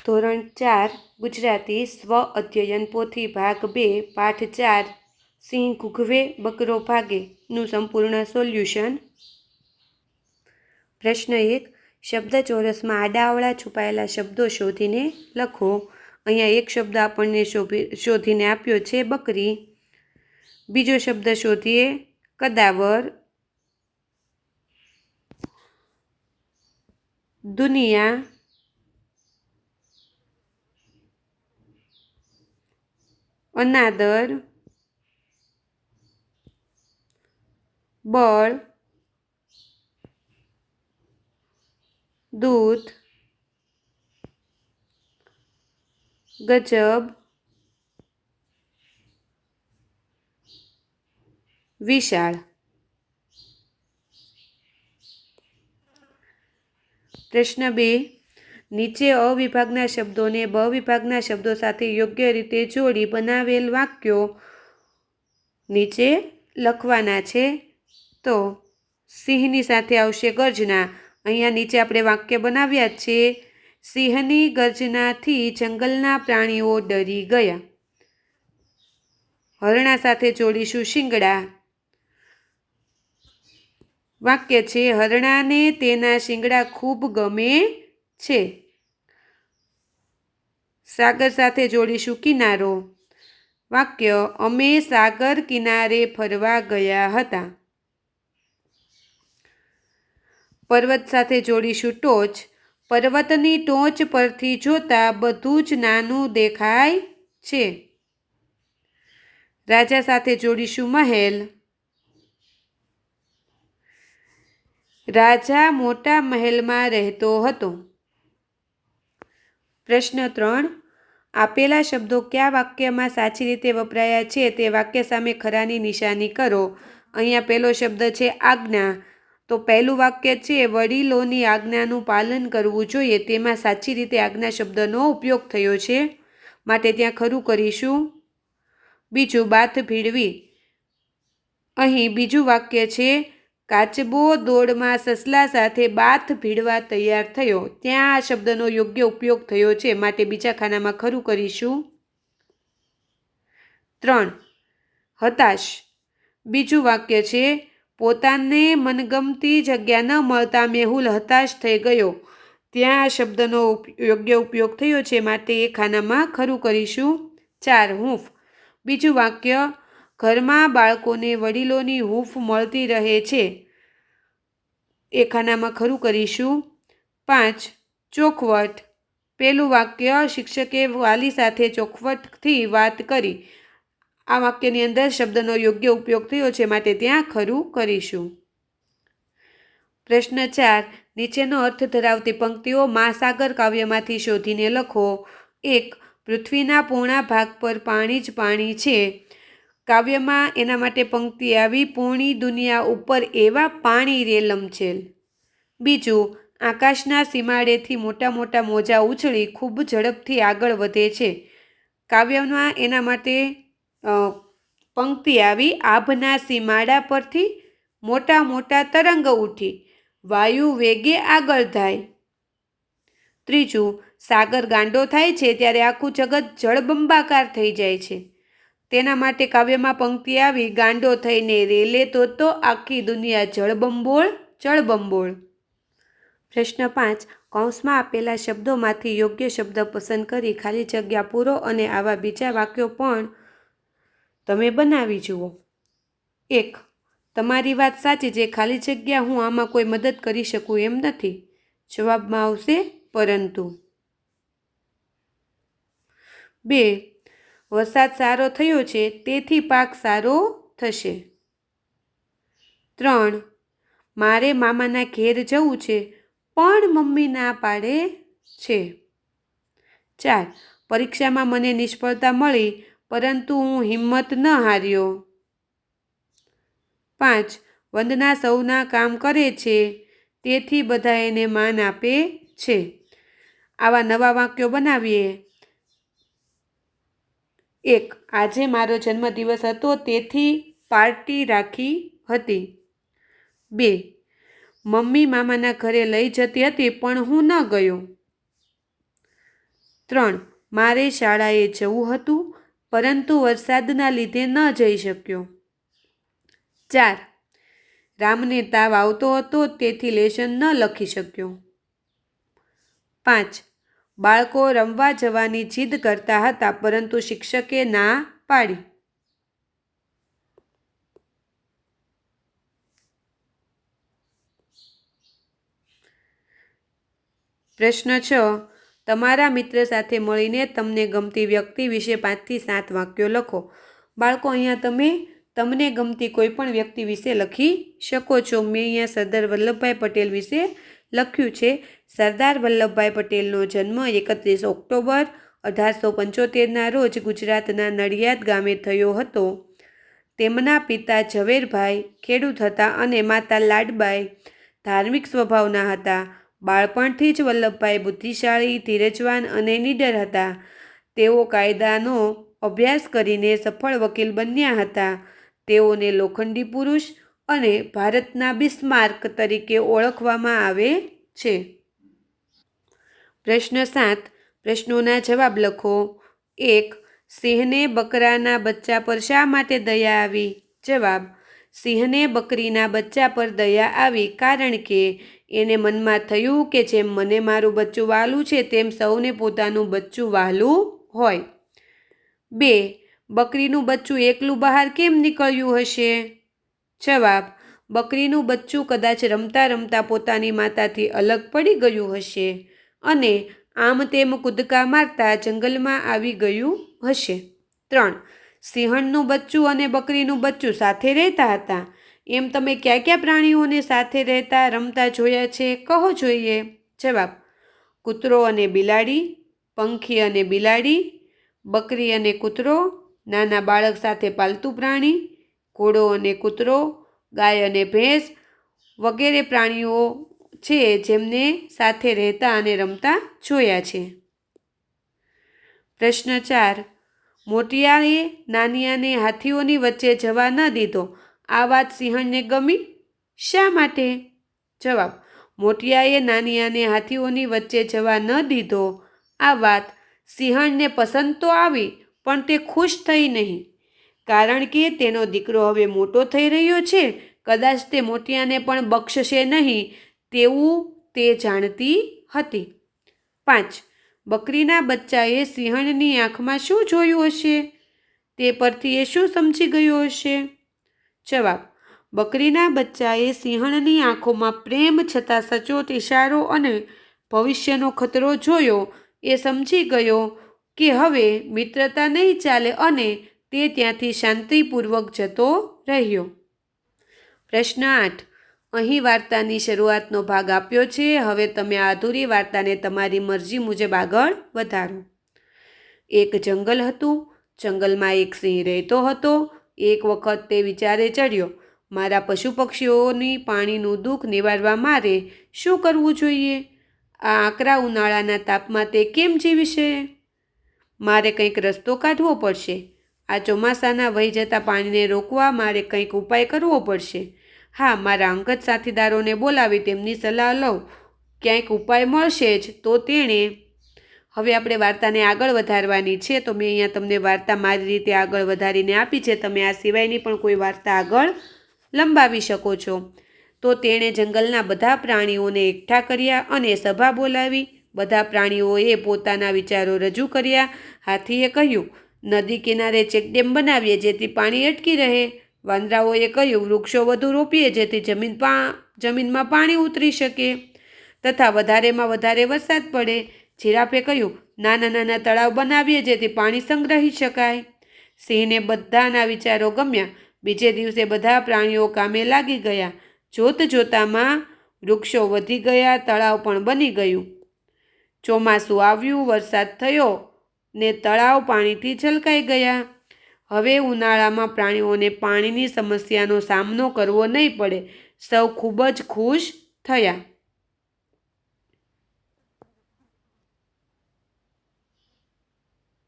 ધોરણ 4 ગુજરાતી સ્વ અધ્યયન પોથી ભાગ 2 પાઠ 4 સિંહ ઘૂઘવે બકરો ભાગેનું સંપૂર્ણ સોલ્યુશન. પ્રશ્ન 1. શબ્દ ચોરસમાં આડાઅવળા છુપાયેલા શબ્દો શોધીને લખો. અહીંયા એક શબ્દ આપણને શોધીને આપ્યો છે બકરી. બીજો શબ્દ શોધીએ કદાવર. દુનિયા, અનાદર, બળ, દૂધ, ગજબ, વિશાળ. પ્રશ્ન 2. નીચે અ વિભાગના શબ્દોને બ વિભાગના શબ્દો સાથે યોગ્ય રીતે જોડી બનાવેલ વાક્યો નીચે લખવાના છે. તો સિંહની સાથે આવશે ગર્જના. અહીંયા નીચે આપણે વાક્ય બનાવ્યા છે. સિંહની ગર્જનાથી જંગલના પ્રાણીઓ ડરી ગયા. હરણા સાથે જોડીશું શિંગડા. વાક્ય છે હરણાને તેના શિંગડા ખૂબ ગમે છે. સાગર સાથે જોડીશું કિનારો. વાક્ય અમે સાગર કિનારે ફરવા ગયા હતા. પર્વત સાથે જોડીશું ટોચ. પર્વતની ટોચ પરથી જોતા બધું જ નાનું દેખાય છે. રાજા સાથે જોડીશું મહેલ. રાજા મોટા મહેલમાં રહેતો હતો. પ્રશ્ન 3. આપેલા શબ્દો કયા વાક્યમાં સાચી રીતે વપરાયા છે તે વાક્ય સામે ખરાની નિશાની કરો. અહીંયા પહેલો શબ્દ છે આજ્ઞા. તો પહેલું વાક્ય છે વડીલોની આજ્ઞાનું પાલન કરવું જોઈએ. તેમાં સાચી રીતે આજ્ઞા શબ્દનો ઉપયોગ થયો છે, માટે ત્યાં ખરું કરીશું. બીજું બાથ ભીડવી. અહીં બીજું વાક્ય છે કાચબો દોડમાં સસલા સાથે બાથ ભીડવા તૈયાર થયો. ત્યાં આ શબ્દનો યોગ્ય ઉપયોગ થયો છે, માટે બીજા ખાનામાં ખરું કરીશું. 3. હતાશ. બીજું વાક્ય છે પોતાને મનગમતી જગ્યા ન મળતા મેહુલ હતાશ થઈ ગયો. ત્યાં આ શબ્દનો યોગ્ય ઉપયોગ થયો છે, માટે એ ખાનામાં ખરું કરીશું. 4. હૂંફ. બીજું વાક્ય ઘરમાં બાળકોને વડીલોની હૂંફ મળતી રહે છે. એ ખાનામાં ખરું કરીશું. 5. ચોખવટ. પહેલું વાક્ય શિક્ષકે વાલી સાથે ચોખવટથી વાત કરી. આ વાક્યની અંદર શબ્દનો યોગ્ય ઉપયોગ થયો છે, માટે ત્યાં ખરું કરીશું. પ્રશ્ન 4. નીચેનો અર્થ ધરાવતી પંક્તિઓ મહાસાગર કાવ્યમાંથી શોધીને લખો. 1. પૃથ્વીના પૂર્ણા ભાગ પર પાણી જ પાણી છે. કાવ્યમાં એના માટે પંક્તિ આવી પૂર્ણી દુનિયા ઉપર એવા પાણી રેલમછેલ. બીજું આકાશના સીમાડેથી મોટા મોટા મોજા ઉછળી ખૂબ ઝડપથી આગળ વધે છે. કાવ્યમાં એના માટે પંક્તિ આવી આભના સીમાડા પરથી મોટા મોટા તરંગ ઉઠી વાયુ વેગે આગળ થાય. ત્રીજું સાગર ગાંડો થાય છે ત્યારે આખું જગત જળબંબાકાર થઈ જાય છે. તેના માટે કાવ્યમાં પંક્તિ આવી ગાંડો થઈને રેલે તો આખી દુનિયા જળબંબોળ. પ્રશ્ન 5. કૌંસમાં આપેલા શબ્દોમાંથી યોગ્ય શબ્દ પસંદ કરી ખાલી જગ્યા પૂરો અને આવા બીજા વાક્યો પણ તમે બનાવી જુઓ. 1. તમારી વાત સાચી છે, ખાલી જગ્યા હું આમાં કોઈ મદદ કરી શકું એમ નથી. જવાબમાં આવશે પરંતુ. 2. વરસાદ સારો થયો છે તેથી પાક સારો થશે. 3. મારે મામાના ઘેર જવું છે પણ મમ્મી ના પાડે છે. 4. પરીક્ષામાં મને નિષ્ફળતા મળી પરંતુ હું હિંમત ન હાર્યો. 5. વંદના સૌના કામ કરે છે તેથી બધા એને માન આપે છે. આવા નવા વાક્યો બનાવીએ. 1. આજે મારો જન્મદિવસ હતો તેથી પાર્ટી રાખી હતી. 2. મમ્મી મામાના ઘરે લઈ જતી હતી પણ હું ન ગયો. 3. મારે શાળાએ જવું હતું પરંતુ વરસાદના લીધે ન જઈ શક્યો. 4. રામને તાવ આવતો હતો તેથી લેસન ન લખી શક્યો. 5. બાળકો રમવા જવાની જીદ કરતા હતા પરંતુ શિક્ષકે ના પાડી. પ્રશ્ન 6. તમારા મિત્ર સાથે મળીને તમને ગમતી વ્યક્તિ વિશે 5 થી 7 વાક્યો લખો. બાળકો, અહીંયા તમે તમને ગમતી કોઈ પણ વ્યક્તિ વિશે લખી શકો છો. મેં અહીંયા સરદાર વલ્લભભાઈ પટેલ વિશે લખ્યું છે. સરદાર વલ્લભભાઈ પટેલનો જન્મ 31 ઓક્ટોબર 1875ના રોજ ગુજરાતના નડિયાદ ગામે થયો હતો. તેમના પિતા ઝવેરભાઈ ખેડૂત હતા અને માતા લાડબાઈ ધાર્મિક સ્વભાવના હતા. બાળપણથી જ વલ્લભભાઈ બુદ્ધિશાળી, ધીરજવાન અને નીડર હતા. તેઓ કાયદાનો અભ્યાસ કરીને સફળ વકીલ બન્યા હતા. તેઓને લોખંડી પુરુષ અને ભારતના બિસ્માર્ક તરીકે ઓળખવામાં આવે છે. પ્રશ્ન 7. પ્રશ્નોના જવાબ લખો. 1. સિંહને બકરાના બચ્ચા પર શા માટે દયા આવી? જવાબ. સિંહને બકરીના બચ્ચા પર દયા આવી કારણ કે એને મનમાં થયું કે જેમ મને મારું બચ્ચું વહાલું છે તેમ સૌને પોતાનું બચ્ચું વહાલું હોય. 2. બકરીનું બચ્ચું એકલું બહાર કેમ નીકળ્યું હશે? જવાબ. બકરીનું બચ્ચું કદાચ રમતા રમતા પોતાની માતાથી અલગ પડી ગયું હશે અને આમ તેમ કૂદકા મારતા જંગલમાં આવી ગયું હશે. 3. સિંહણનું બચ્ચું અને બકરીનું બચ્ચું સાથે રહેતા હતા. એમ તમે કયા કયા પ્રાણીઓને સાથે રહેતા રમતા જોયા છે? કહો જોઈએ. જવાબ. કૂતરો અને બિલાડી, પંખી અને બિલાડી, બકરી અને કૂતરો, નાના બાળક સાથે પાલતુ પ્રાણી, ઘોડો અને કૂતરો, ગાય અને ભેંસ વગેરે પ્રાણીઓ છે જેમને સાથે રહેતા અને રમતા જોયા છે. પ્રશ્ન 4. મોટિયાએ નાનિયાને હાથીઓની વચ્ચે જવા ન દીધો. આ વાત સિંહણને ગમી. શા માટે? જવાબ. મોટિયાએ નાનિયાને હાથીઓની વચ્ચે જવા ન દીધો. આ વાત સિંહણને પસંદ તો આવી પણ તે ખુશ થઈ નહીં કારણ કે તેનો દીકરો હવે મોટો થઈ રહ્યો છે. કદાચ તે મોટિયાને પણ બક્ષશે નહીં તેવું તે જાણતી હતી. 5. બકરીના બચ્ચાએ સિંહણની આંખમાં શું જોયું હશે? તે પરથી એ શું સમજી ગયો હશે? જવાબ. બકરીના બચ્ચાએ સિંહણની આંખોમાં પ્રેમ છતાં સચોટ ઇશારો અને ભવિષ્યનો ખતરો જોયો. એ સમજી ગયો કે હવે મિત્રતા નહીં ચાલે અને તે ત્યાંથી શાંતિપૂર્વક જતો રહ્યો. પ્રશ્ન 8. અહીં વાર્તાની શરૂઆતનો ભાગ આપ્યો છે. હવે તમે આ અધૂરી વાર્તાને તમારી મરજી મુજબ આગળ વધારો. એક જંગલ હતું. જંગલમાં એક સિંહ રહેતો હતો. એક વખત તે વિચારે ચડ્યો, મારા પશુ પક્ષીઓની પાણીનું દુઃખ નિવારવા મારે શું કરવું જોઈએ? આ આકરા ઉનાળાના તાપમાં તે કેમ જીવશે? મારે કંઈક રસ્તો કાઢવો પડશે. આ ચોમાસાના વહી જતા પાણીને રોકવા મારે કંઈક ઉપાય કરવો પડશે. હા, મારા અંગત સાથીદારોને બોલાવી તેમની સલાહ લઉં. ક્યાંક ઉપાય મળશે જ તો તેણે. હવે આપણે વાર્તાને આગળ વધારવાની છે. તો મેં અહીંયા તમને વાર્તા મારી રીતે આગળ વધારીને આપી છે. તમે આ સિવાયની પણ કોઈ વાર્તા આગળ લંબાવી શકો છો. તો તેણે જંગલના બધા પ્રાણીઓને એકઠા કર્યા અને સભા બોલાવી. બધા પ્રાણીઓએ પોતાના વિચારો રજૂ કર્યા. હાથીએ કહ્યું, નદી કિનારે ચેકડેમ બનાવીએ જેથી પાણી અટકી રહે. વાંદરાઓએ કહ્યું, વૃક્ષો વધુ રોપીએ જેથી જમીનમાં પાણી ઉતરી શકે તથા વધારેમાં વધારે વરસાદ પડે. જીરાફે કહ્યું, નાના નાના તળાવ બનાવીએ જેથી પાણી સંગ્રહી શકાય. સિંહને બધાના વિચારો ગમ્યા. બીજે દિવસે બધા પ્રાણીઓ કામે લાગી ગયા. જોત જોતામાં વૃક્ષો વધી ગયા, તળાવ પણ બની ગયું. ચોમાસું આવ્યું, વરસાદ થયો ને તળાવ પાણીથી છલકાઈ ગયા. હવે ઉનાળામાં પ્રાણીઓને પાણીની સમસ્યાનો સામનો કરવો નહીં પડે. સૌ ખૂબ જ ખુશ થયા.